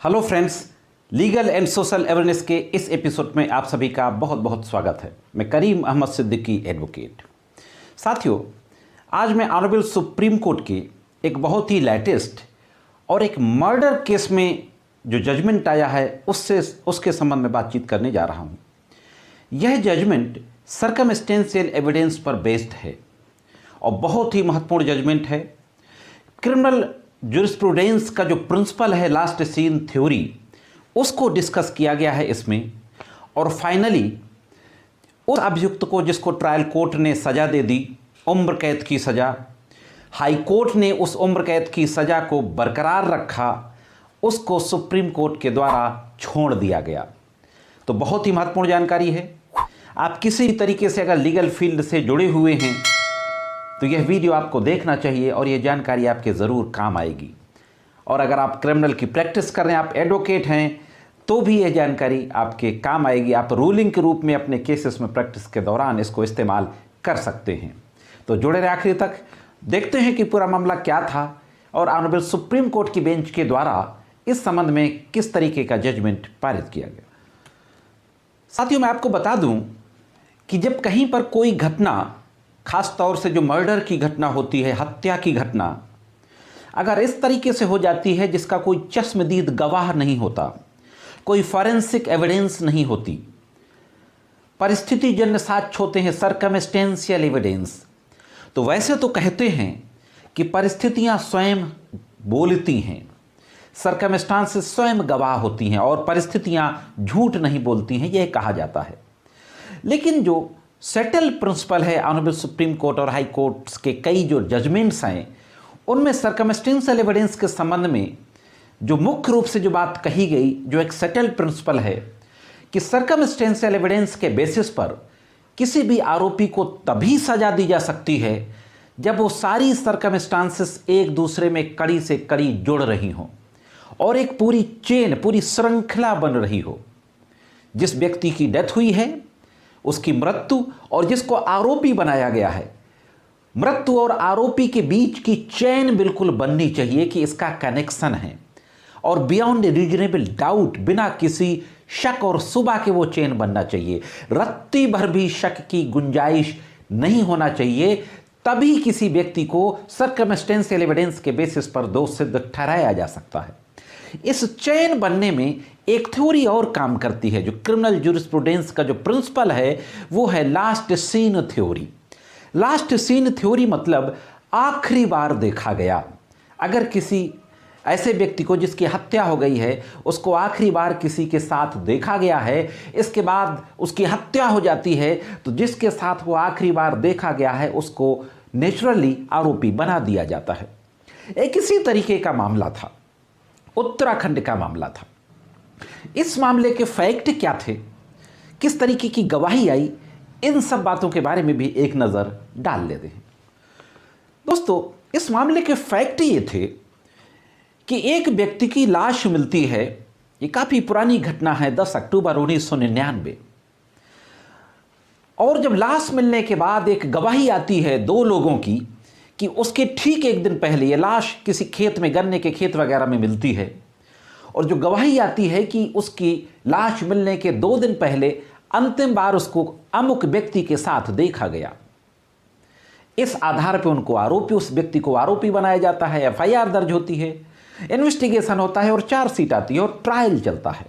Hello friends, legal and social awareness के इस episode में आप सभी का बहुत बहुत स्वागत है। मैं करीम अहमद सिद्दीकी एडवोकेट। साथियों, आज मैं ऑनरेबल सुप्रीम कोर्ट के एक बहुत ही लेटेस्ट और एक मर्डर केस में जो जजमेंट आया है उसके संबंध में बातचीत करने जा रहा हूँ। यह जजमेंट सर्कमस्टेंशियल एविडेंस पर बेस्ड है और बहुत ही महत्वपूर्ण जजमेंट है। क्रिमिनल ज्यूरिस्प्रूडेंस का जो प्रिंसिपल है लास्ट सीन थ्योरी, उसको डिस्कस किया गया है इसमें। और फाइनली उस अभियुक्त को जिसको ट्रायल कोर्ट ने सज़ा दे दी, उम्र कैद की सज़ा, हाई कोर्ट ने उस उम्र कैद की सज़ा को बरकरार रखा, उसको सुप्रीम कोर्ट के द्वारा छोड़ दिया गया। तो बहुत ही महत्वपूर्ण जानकारी है। आप किसी तरीके से अगर लीगल फील्ड से जुड़े हुए हैं तो यह वीडियो आपको देखना चाहिए और यह जानकारी आपके ज़रूर काम आएगी। और अगर आप क्रिमिनल की प्रैक्टिस कर रहे हैं, आप एडवोकेट हैं, तो भी यह जानकारी आपके काम आएगी। आप रूलिंग के रूप में अपने केसेस में प्रैक्टिस के दौरान इसको इस्तेमाल कर सकते हैं। तो जुड़े रहे आखिरी तक, देखते हैं कि पूरा मामला क्या था और ऑनरेबल सुप्रीम कोर्ट की बेंच के द्वारा इस संबंध में किस तरीके का जजमेंट पारित किया गया। साथियों, मैं आपको बता दूं कि जब कहीं पर कोई घटना, खास तौर से जो मर्डर की घटना होती है, हत्या की घटना, अगर इस तरीके से हो जाती है जिसका कोई चश्मदीद गवाह नहीं होता, कोई फॉरेंसिक एविडेंस नहीं होती, परिस्थितिजन्य साक्ष्य होते हैं, सर्कमस्टेंशियल एविडेंस, तो वैसे तो कहते हैं कि परिस्थितियां स्वयं बोलती हैं, सर्कमस्टांसेस स्वयं गवाह होती हैं और परिस्थितियां झूठ नहीं बोलती हैं, यह कहा जाता है। लेकिन जो सेटल प्रिंसिपल है ऑनरेबल सुप्रीम कोर्ट और हाई कोर्ट्स के कई जो जजमेंट्स हैं, उनमें सर्कमस्टेंशियल एविडेंस के संबंध में जो मुख्य रूप से जो बात कही गई, जो एक सेटल प्रिंसिपल है कि सर्कमस्टेंशियल एविडेंस के बेसिस पर किसी भी आरोपी को तभी सजा दी जा सकती है जब वो सारी सर्कमस्टांसेस एक दूसरे में कड़ी से कड़ी जुड़ रही हों और एक पूरी चेन, पूरी श्रृंखला बन रही हो। जिस व्यक्ति की डेथ हुई है, उसकी मृत्यु और जिसको आरोपी बनाया गया है, मृत्यु और आरोपी के बीच की चेन बिल्कुल बननी चाहिए कि इसका कनेक्शन है और बियॉन्ड रीजनेबल डाउट, बिना किसी शक और शुबा के वो चेन बनना चाहिए। रत्ती भर भी शक की गुंजाइश नहीं होना चाहिए, तभी किसी व्यक्ति को सर्कमस्टेंशियल एविडेंस के बेसिस पर दोषी सिद्ध ठहराया जा सकता है। इस चेन बनने में एक थ्योरी और काम करती है। जो क्रिमिनल ज्यूरिस्प्रूडेंस का जो प्रिंसिपल है वो है last seen theory. Last seen theory मतलब आखिरी बार देखा गया। अगर किसी ऐसे व्यक्ति को जिसकी हत्या हो गई है, उसको आखिरी बार किसी के साथ देखा गया है, इसके बाद उसकी हत्या हो जाती है, तो जिसके साथ वो आखिरी बार देखा गया है उसको नेचुरली आरोपी बना दिया जाता है। एक इसी तरीके का मामला था, उत्तराखंड का मामला था। इस मामले के फैक्ट क्या थे, किस तरीके की गवाही आई, इन सब बातों के बारे में भी एक नज़र डाल लेते हैं। दोस्तों, इस मामले के फैक्ट ये थे कि एक व्यक्ति की लाश मिलती है। ये काफ़ी पुरानी घटना है, 10 अक्टूबर 1999। और जब लाश मिलने के बाद एक गवाही आती है 2 लोगों की कि उसके ठीक एक दिन पहले ये लाश किसी खेत में, गन्ने के खेत वगैरह में मिलती है, और जो गवाही आती है कि उसकी लाश मिलने के 2 दिन पहले अंतिम बार उसको अमुक व्यक्ति के साथ देखा गया। इस आधार पर उनको आरोपी, उस व्यक्ति को आरोपी बनाया जाता है। एफआईआर दर्ज होती है, इन्वेस्टिगेशन होता है और चार्जशीट आती है और ट्रायल चलता है।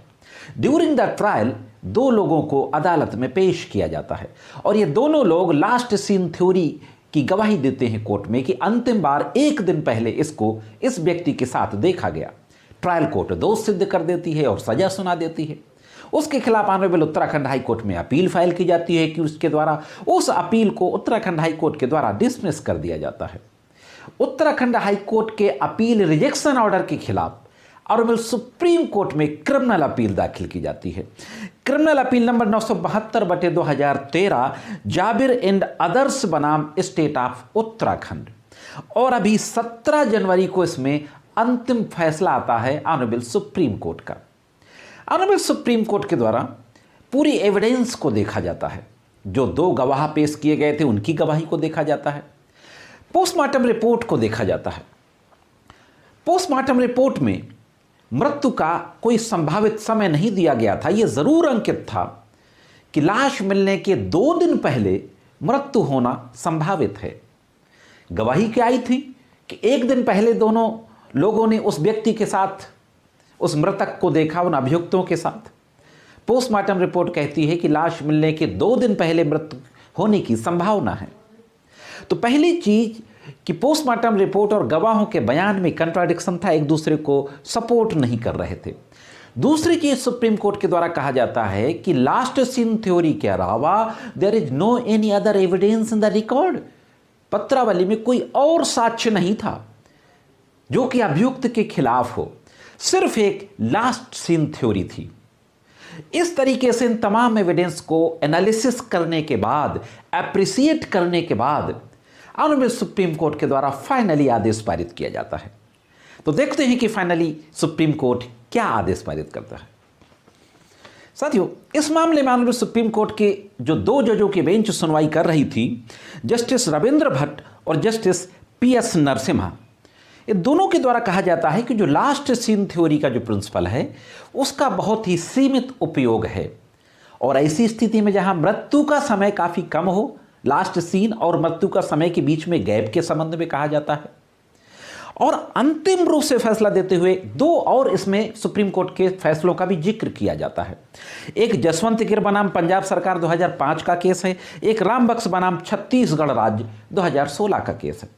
ड्यूरिंग द ट्रायल 2 लोगों को अदालत में पेश किया जाता है और ये दोनों लोग लास्ट सीन थ्योरी की गवाही देते हैं कोर्ट में कि अंतिम बार 1 दिन पहले इसको इस व्यक्ति के साथ देखा गया। ट्रायल कोर्ट दोष सिद्ध कर देती है और सजा सुना देती है। उसके खिलाफ ऑनरेबल उत्तराखंड हाई कोर्ट में अपील फाइल की जाती है कि उसके द्वारा उस अपील को उत्तराखंड हाई कोर्ट के द्वारा डिसमिस कर दिया जाता है। उत्तराखंड हाई कोर्ट के अपील रिजेक्शन ऑर्डर के खिलाफ ऑनरेबल सुप्रीम कोर्ट में क्रिमिनल अपील दाखिल की जाती है। Criminal appeal number 972/2013 Jabir and others बनाम स्टेट ऑफ उत्तराखंड। और अभी 17 जनवरी को इसमें अंतिम फैसला आता है ऑनरेबल सुप्रीम कोर्ट का। ऑनरेबल सुप्रीम कोर्ट के द्वारा पूरी एविडेंस को देखा जाता है। जो 2 गवाह पेश किए गए थे उनकी गवाही को देखा जाता है, पोस्टमार्टम रिपोर्ट को देखा जाता है। पोस्टमार्टम रिपोर्ट में मृत्यु का कोई संभावित समय नहीं दिया गया था। यह जरूर अंकित था कि लाश मिलने के 2 दिन पहले मृत्यु होना संभावित है। गवाही क्या आई थी कि 1 दिन पहले दोनों लोगों ने उस व्यक्ति के साथ, उस मृतक को देखा, उन अभियुक्तों के साथ। पोस्टमार्टम रिपोर्ट कहती है कि लाश मिलने के 2 दिन पहले मृत्यु होने की संभावना है। तो पहली चीज कि पोस्टमार्टम रिपोर्ट और गवाहों के बयान में कंट्राडिक्शन था, एक दूसरे को सपोर्ट नहीं कर रहे थे। दूसरी चीज सुप्रीम कोर्ट के द्वारा कहा जाता है कि लास्ट सीन थ्योरी के अलावा there is no any other evidence in the record. पत्रावली में कोई और साक्ष्य नहीं था जो कि अभियुक्त के खिलाफ हो, सिर्फ एक लास्ट सीन थ्योरी थी। इस तरीके से इन तमाम एविडेंस को एनालिसिस करने के बाद, एप्रिसिएट करने के बाद ऑनरेबल सुप्रीम कोर्ट के द्वारा फाइनली आदेश पारित किया जाता है। तो देखते हैं कि फाइनली सुप्रीम कोर्ट क्या आदेश पारित करता है। साथियों, इस मामले में ऑनरेबल सुप्रीम कोर्ट के जो 2 जजों की बेंच सुनवाई कर रही थी, जस्टिस रविंद्र भट्ट और जस्टिस PS नरसिम्हा, ये दोनों के द्वारा कहा जाता है कि जो लास्ट सीन थ्योरी का जो प्रिंसिपल है उसका बहुत ही सीमित उपयोग है। और ऐसी स्थिति में जहां मृत्यु का समय काफी कम हो, लास्ट सीन और मृत्यु का समय के बीच में गैप के संबंध में कहा जाता है। और अंतिम रूप से फैसला देते हुए 2 और इसमें सुप्रीम कोर्ट के फैसलों का भी जिक्र किया जाता है। एक जसवंत गिर बनाम पंजाब सरकार 2005 का केस है, एक राम बख्श बनाम छत्तीसगढ़ राज्य 2016 का केस है।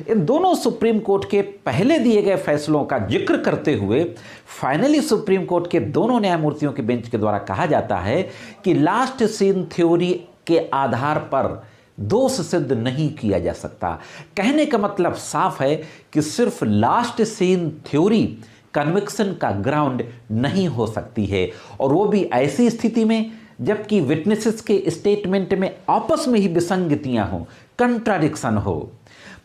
इन दोनों सुप्रीम कोर्ट के पहले दिए गए फैसलों का जिक्र करते हुए फाइनली सुप्रीम कोर्ट के दोनों न्यायमूर्तियों के बेंच के द्वारा कहा जाता है कि लास्ट सीन थ्योरी के आधार पर दोष सिद्ध नहीं किया जा सकता। कहने का मतलब साफ है कि सिर्फ लास्ट सीन थ्योरी कन्विक्शन का ग्राउंड नहीं हो सकती है, और वो भी ऐसी स्थिति में जबकि विटनेसेस के स्टेटमेंट में आपस में ही विसंगतियां हो, कंट्राडिक्शन हो।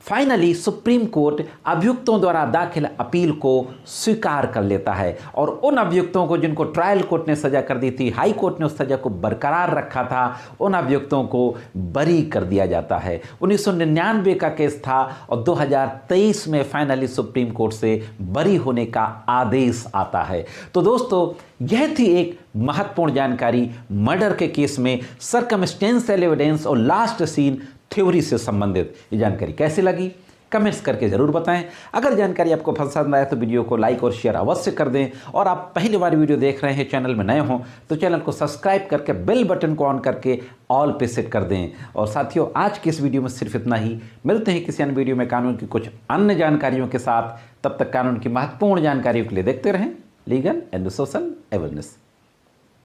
फाइनली सुप्रीम कोर्ट अभियुक्तों द्वारा दाखिल अपील को स्वीकार कर लेता है और उन अभियुक्तों को जिनको ट्रायल कोर्ट ने सजा कर दी थी, हाई कोर्ट ने उस सजा को बरकरार रखा था, उन अभियुक्तों को बरी कर दिया जाता है। 1999 का केस था और 2023 में फाइनली सुप्रीम कोर्ट से बरी होने का आदेश आता है। तो दोस्तों, यह थी एक महत्वपूर्ण जानकारी मर्डर के केस में सर्कमस्टेंशियल एविडेंस और लास्ट सीन थ्योरी से संबंधित। ये जानकारी कैसी लगी कमेंट्स करके जरूर बताएं। अगर जानकारी आपको पसंद आए तो वीडियो को लाइक और शेयर अवश्य कर दें, और आप पहली बार वीडियो देख रहे हैं, चैनल में नए हों तो चैनल को सब्सक्राइब करके बेल बटन को ऑन करके ऑल पे सेट कर दें। और साथियों, आज की इस वीडियो में सिर्फ इतना ही। मिलते हैं किसी अन्य वीडियो में कानून की कुछ अन्य जानकारियों के साथ। तब तक कानून की महत्वपूर्ण जानकारियों के लिए देखते रहें लीगल एंड सोशल अवेयरनेस।